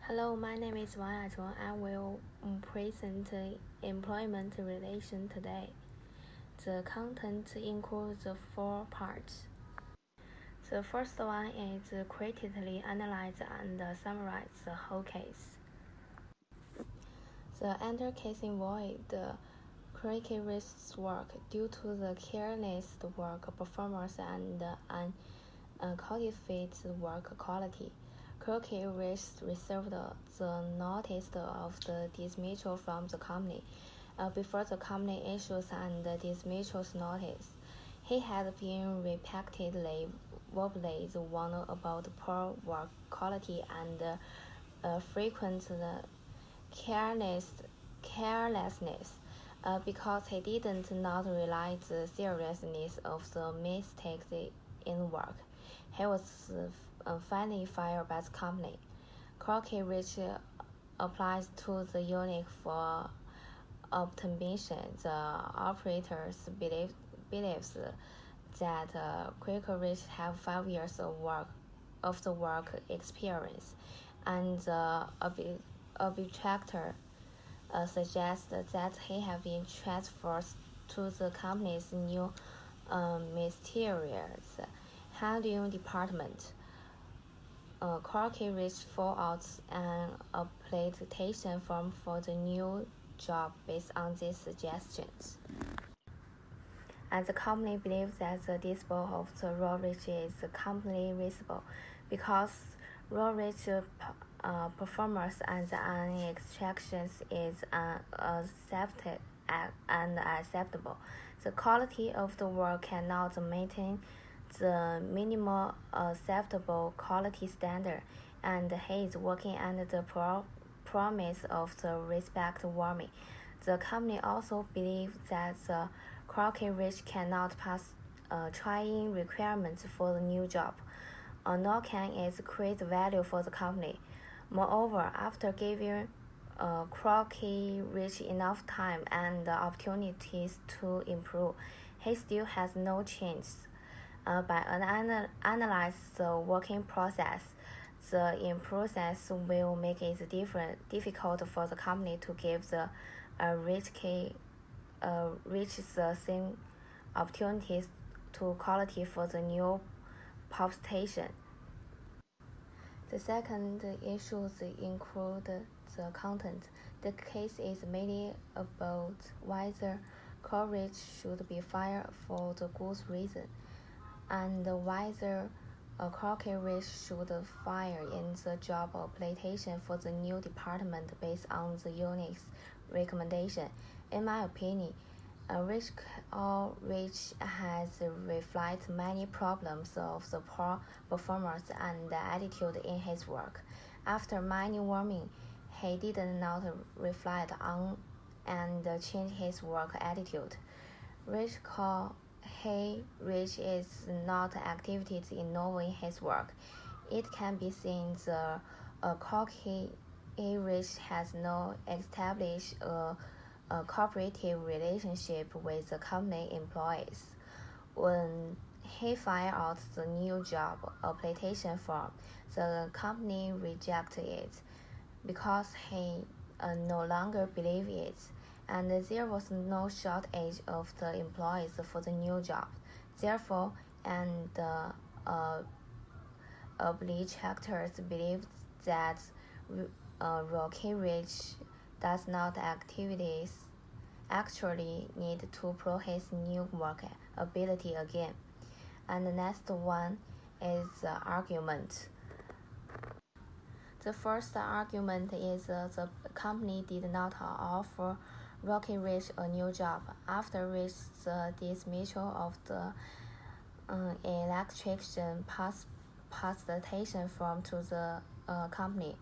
Hello, my name is Wang Yachong. I will present employment relation today. The content includes four parts. The first one is critically analyze and summarize the whole case. The entire case involved precarious work due to the careless work performance and unqualified work quality. Precarious received the notice of the dismissal from the company before the company issues and dismissals notice. He had been repeatedly verbally warned about poor work quality and frequent carelessness because he did not realize the seriousness of the mistakes in work. He was finally fired by the company. Crockett, which applies to the unit for optimization. The operators believes that Quakerish have 5 years of the work experience, and the arbitrator suggests that he have been transferred to the company's new mysterious handling department. Corky reached out an application form for the new job based on these suggestions. And the company believes that the disposal of the Roerich is completely reasonable because Roerich performance and the extractions is unacceptable. The quality of the work cannot maintain the minimal acceptable quality standard, and he is working under the promise of the respect warming. The company also believes that the Crockett Ridge cannot pass trying requirements for the new job, nor can it create value for the company. Moreover, after giving Crockett Ridge enough time and opportunities to improve, he still has no chance. By analyze the working process, the process will make it difficult for the company to give the rich the same opportunities to quality for the new population. The second issues include the content. The case is mainly about whether Courage should be fired for the good reason, and whether Courage should fire in the job application for the new department based on the unit's recommendation. In my opinion, Rich has reflected many problems of the poor performance and attitude in his work. After many warnings, he did not reflect on and change his work attitude. Rich is not activities involving his work. It can be seen the Cocky Rich has no established a cooperative relationship with the company employees. When he filed out the new job application form, the company rejected it because he no longer believed it, and there was no shortage of the employees for the new job. Therefore, and the objectors believed that Rocky Ridge does not actually need to prove his new work ability again. And the next one is the argument. The first argument is the company did not offer Rocky Ridge a new job after which the dismissal of the electrician presentation form to the company.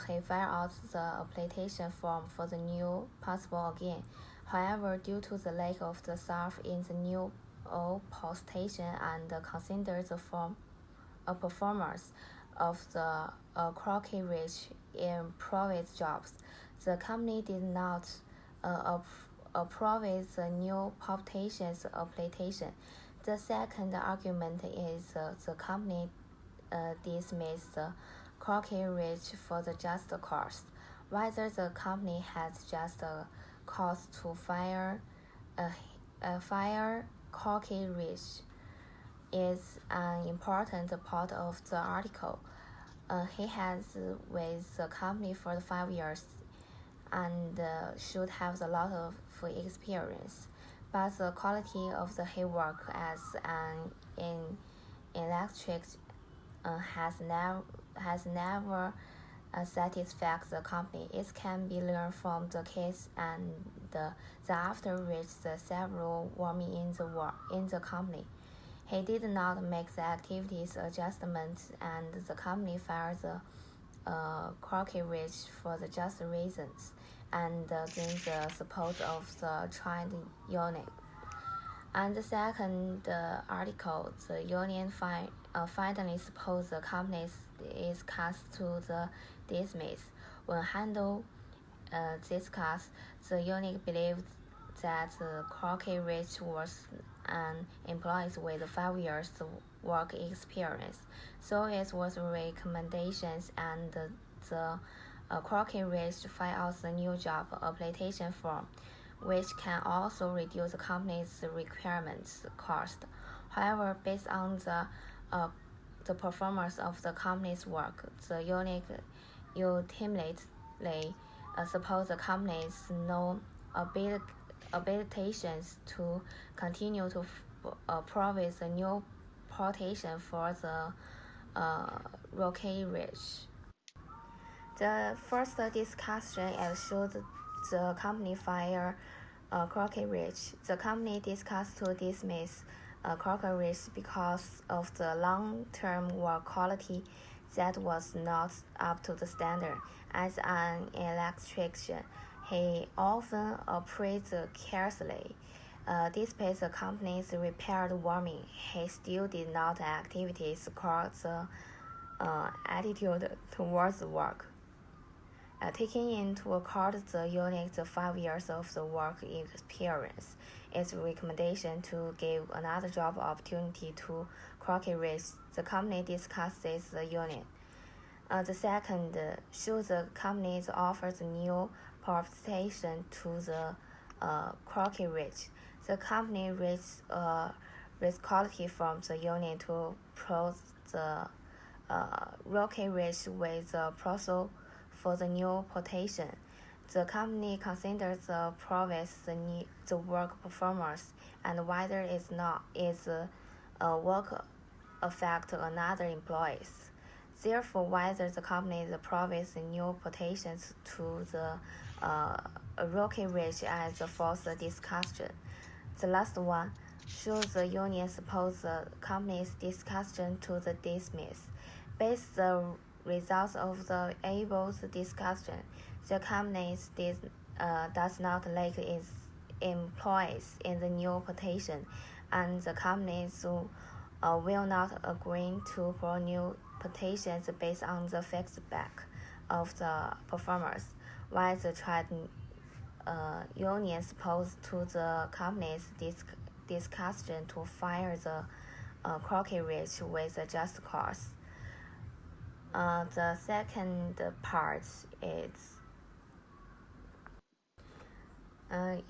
He filled out the application form for the new possible again. However, due to the lack of the staff in the new postation and consider the performance of the Crockett Ridge in private jobs, the company did not approve the new population's application. The second argument is the company dismissed Crockett Ridge for the just cause. Whether the company has just a cause to fire Crockett Ridge is an important part of the article. He has with the company for 5 years and should have a lot of experience, but the quality of the his work as an electric has never satisfied the company. It can be learned from the case and the after which the several warming in the company. He did not make the activities adjustments, and the company fired the Crockett Ridge for the just reasons and gained the support of the trade union. And the second article, the union finally supposed the company is cast to the dismiss. When handled this case, the union believed that Crockett Ridge was an employee with 5 years work experience, so it was recommendations and the Crockett Ridge filled out the new job application form, which can also reduce the company's requirements cost. However, based on the performance of the company's work, the union ultimately suppose the company's no abilities to continue to provide the new protection for the Crockett Ridge. The first discussion is should the company fire Crockett Ridge. The company discussed to dismiss Crockett Ridge because of the long-term work quality that was not up to the standard. As an electrician, he often operated carelessly. Despite the company's repaired warming, he still did not activities cause the attitude towards work. Taking into account the unit's 5 years of the work experience, its recommendation to give another job opportunity to Crockett Ridge, the company discussed this unit. The second, should the company offer the new proposition to the Crockett Ridge. The company raised risk quality from the unit to pros the Crockett Ridge with the proposal for the new quotation. The company considers the progress, the work performance, and whether its work affect another employees. Therefore, whether the company provides new quotations to the Crockett Ridge as the fourth discussion. The last one, should the union suppose the company's discussion to the dismiss. Based the results of the above discussion, the company does not lack its employees in the new quotation, and the companies will not agree to for new quotations based on the feedback of the performers, while the trade union supposed to the company's discussion to fire the Crockett Ridge with a just cause. The second part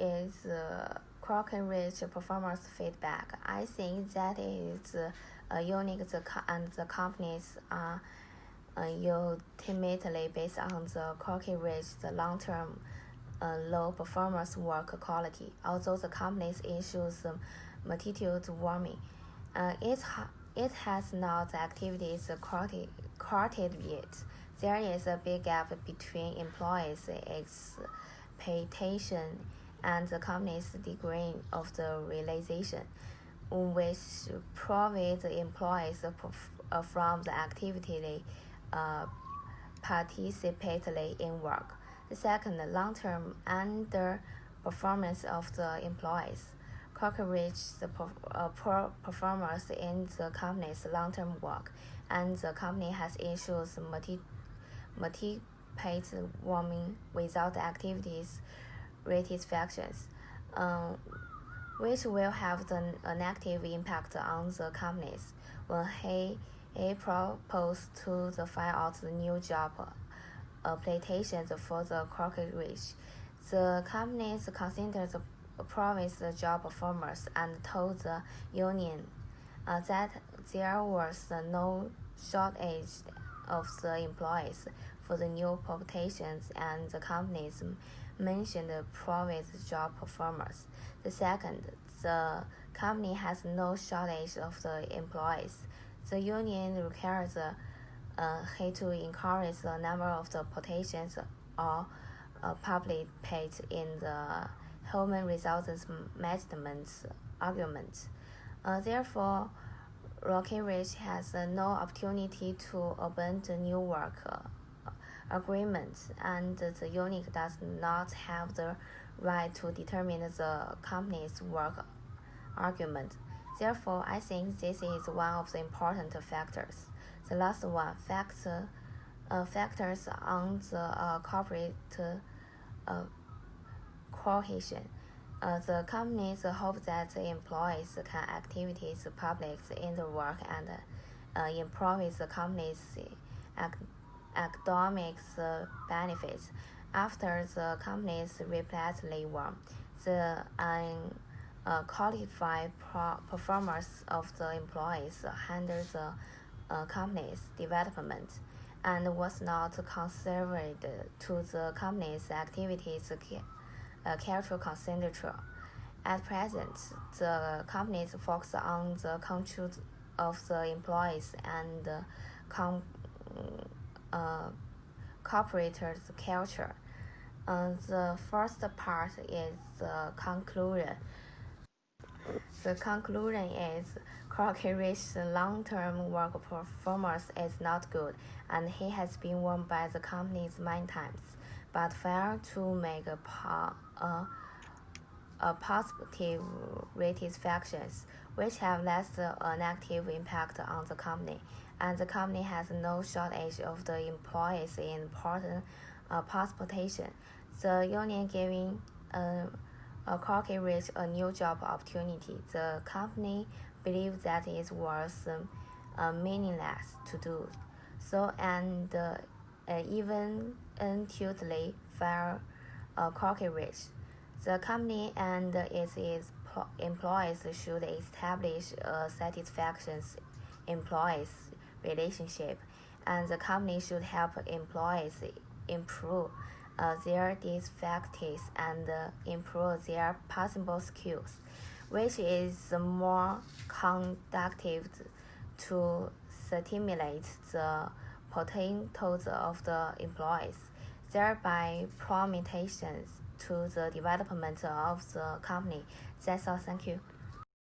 is Crockett Ridge performance feedback. I think that is unique and the companies are ultimately based on the Crockett Ridge, the long-term low performance work quality. Although the company's issues material warming, it has not activities quoted yet. There is a big gap between employees' expectation and the company's degree of the realization, which prevents the employees from the activity participate in work. The second, long-term underperformance of the employees. Crockett Ridge the poor performance in the company's long-term work, and the company has issues multiple warming without activities satisfactions, which will have a negative impact on the companies. When he He proposed to find out the new job applications for the corporate. The companies considered the promised job performers and told the union that there was no shortage of the employees for the new publications, and the companies mentioned the promised job performers. The second, the company has no shortage of the employees. The union requires he to increase the number of the petitions or participate in the human resources management argument. Therefore, Rocky Ridge has no opportunity to abandon new work agreements, and the union does not have the right to determine the company's work argument. Therefore, I think this is one of the important factors. The last one, factors on the corporate cohesion. The companies hope that the employees can activities public in the work and improve the company's academic benefits. After the companies replace labor, the qualified performance of the employees handle the company's development and was not considered to the company's activities careful consideration. At present, the companies focus on the control of the employees and corporate culture. The first part is the conclusion. The conclusion is Crockett long-term work performance is not good, and he has been warned by the companies many times, but failed to make a positive satisfactions, which have less a negative impact on the company, and the company has no shortage of the employees in important participation. The union giving Crockett Ridge a new job opportunity. The company believes that it was meaningless to do so, and even until fire Crockett Ridge. The company and its employees should establish a satisfactory employees relationship, and the company should help employees improve their difficulties and improve their possible skills, which is more conducive to stimulate the potentials of the employees, thereby promoting to the development of the company. That's all. Thank you.